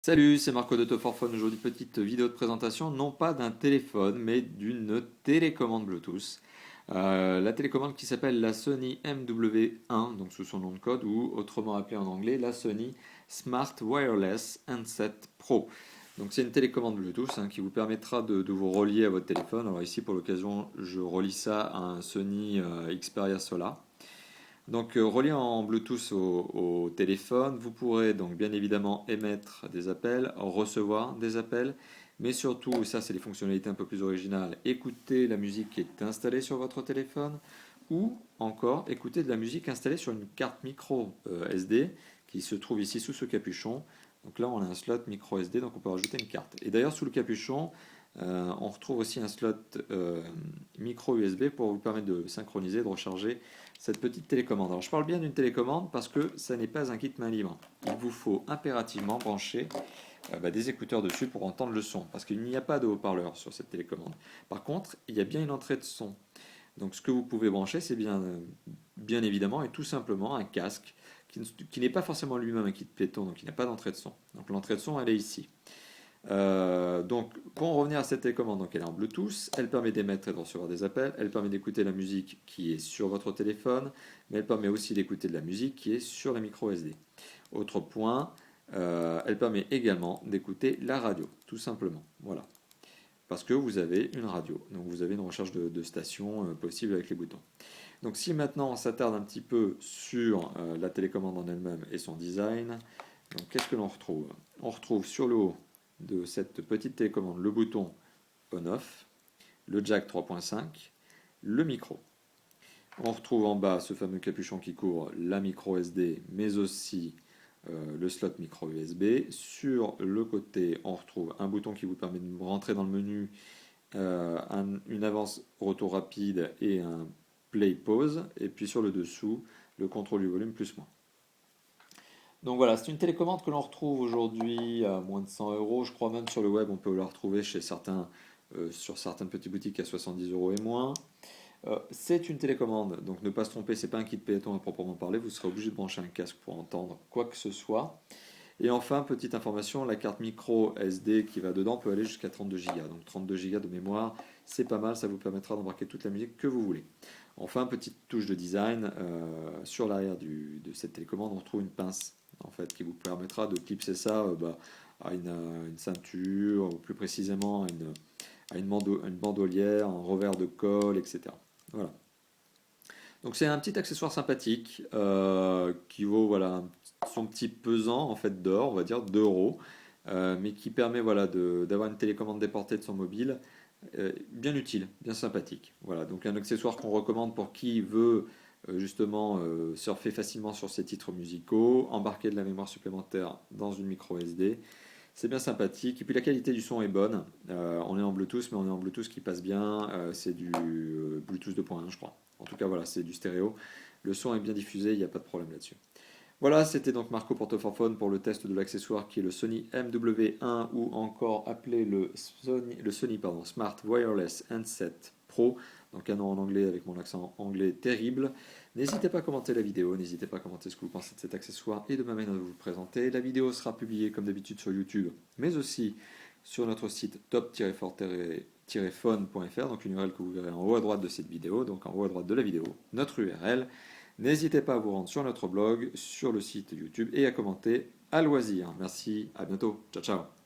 Salut, c'est Marco de Top 4 Phone. Aujourd'hui, petite vidéo de présentation, non pas d'un téléphone, mais d'une télécommande Bluetooth. La télécommande qui s'appelle la Sony MW1, donc sous son nom de code, ou autrement appelée en anglais la Sony Smart Wireless Handset Pro. Donc c'est une télécommande Bluetooth qui vous permettra de vous relier à votre téléphone. Alors ici, pour l'occasion, je relie ça à un Sony Xperia Solar. Donc relié en Bluetooth au téléphone, vous pourrez donc bien évidemment émettre des appels, recevoir des appels, mais surtout, et ça c'est les fonctionnalités un peu plus originales, écouter la musique qui est installée sur votre téléphone ou encore écouter de la musique installée sur une carte micro SD qui se trouve ici sous ce capuchon. Donc là on a un slot micro SD, donc on peut rajouter une carte. Et d'ailleurs sous le capuchon, on retrouve aussi un slot micro USB pour vous permettre de synchroniser, de recharger cette petite télécommande. Alors je parle bien d'une télécommande parce que ça n'est pas un kit main libre. Il vous faut impérativement brancher des écouteurs dessus pour entendre le son, parce qu'il n'y a pas de haut-parleur sur cette télécommande. Par contre, il y a bien une entrée de son. Donc ce que vous pouvez brancher, c'est bien évidemment et tout simplement un casque qui n'est pas forcément lui-même un kit Pléton, donc il n'a pas d'entrée de son. Donc l'entrée de son, elle est ici. Donc, pour en revenir à cette télécommande, donc elle est en Bluetooth, elle permet d'émettre et de recevoir des appels, elle permet d'écouter la musique qui est sur votre téléphone, mais elle permet aussi d'écouter de la musique qui est sur les micro SD. Autre point, elle permet également d'écouter la radio, tout simplement. Voilà, parce que vous avez une radio, donc vous avez une recherche de stations possible avec les boutons. Donc, si maintenant on s'attarde un petit peu sur la télécommande en elle-même et son design, donc qu'est-ce que l'on retrouve? On retrouve sur le haut de cette petite télécommande le bouton on-off, le jack 3.5, le micro. On retrouve en bas ce fameux capuchon qui couvre la micro SD, mais aussi le slot micro USB. Sur le côté, on retrouve un bouton qui vous permet de rentrer dans le menu, une avance retour rapide et un play pause. Et puis sur le dessous, le contrôle du volume plus-moins. Donc voilà, c'est une télécommande que l'on retrouve aujourd'hui à moins de 100 euros. Je crois même sur le web, on peut la retrouver sur certaines petites boutiques à 70 euros et moins. C'est une télécommande, donc ne pas se tromper, c'est pas un kit Peloton à proprement parler. Vous serez obligé de brancher un casque pour entendre quoi que ce soit. Et enfin, petite information, la carte micro SD qui va dedans peut aller jusqu'à 32 Go. Donc 32 Go de mémoire, c'est pas mal, ça vous permettra d'embarquer toute la musique que vous voulez. Enfin, petite touche de design, sur l'arrière de cette télécommande, on trouve une pince en fait, qui vous permettra de clipser ça à une ceinture, ou plus précisément à une bandolière, un revers de colle, etc. Voilà. Donc c'est un petit accessoire sympathique qui vaut voilà, son petit pesant en fait d'or, on va dire 2 euros, mais qui permet voilà, d'avoir une télécommande déportée de son mobile, bien utile, bien sympathique. Voilà, donc un accessoire qu'on recommande pour qui veut justement surfer facilement sur ses titres musicaux, embarquer de la mémoire supplémentaire dans une micro SD. C'est bien sympathique. Et puis la qualité du son est bonne. On est en Bluetooth, mais on est en Bluetooth qui passe bien. C'est du Bluetooth 2.1, je crois. En tout cas, voilà, c'est du stéréo. Le son est bien diffusé, il n'y a pas de problème là-dessus. Voilà, c'était donc Marco Portoforphone pour le test de l'accessoire qui est le Sony MW1 ou encore appelé le Sony Smart Wireless Handset Pro. Donc un nom en anglais avec mon accent anglais terrible. N'hésitez pas à commenter la vidéo, n'hésitez pas à commenter ce que vous pensez de cet accessoire et de ma manière de vous le présenter. La vidéo sera publiée comme d'habitude sur YouTube, mais aussi sur notre site top-phone.fr, donc une URL que vous verrez en haut à droite de cette vidéo, donc en haut à droite de la vidéo, notre URL. N'hésitez pas à vous rendre sur notre blog, sur le site YouTube et à commenter à loisir. Merci, à bientôt. Ciao, ciao.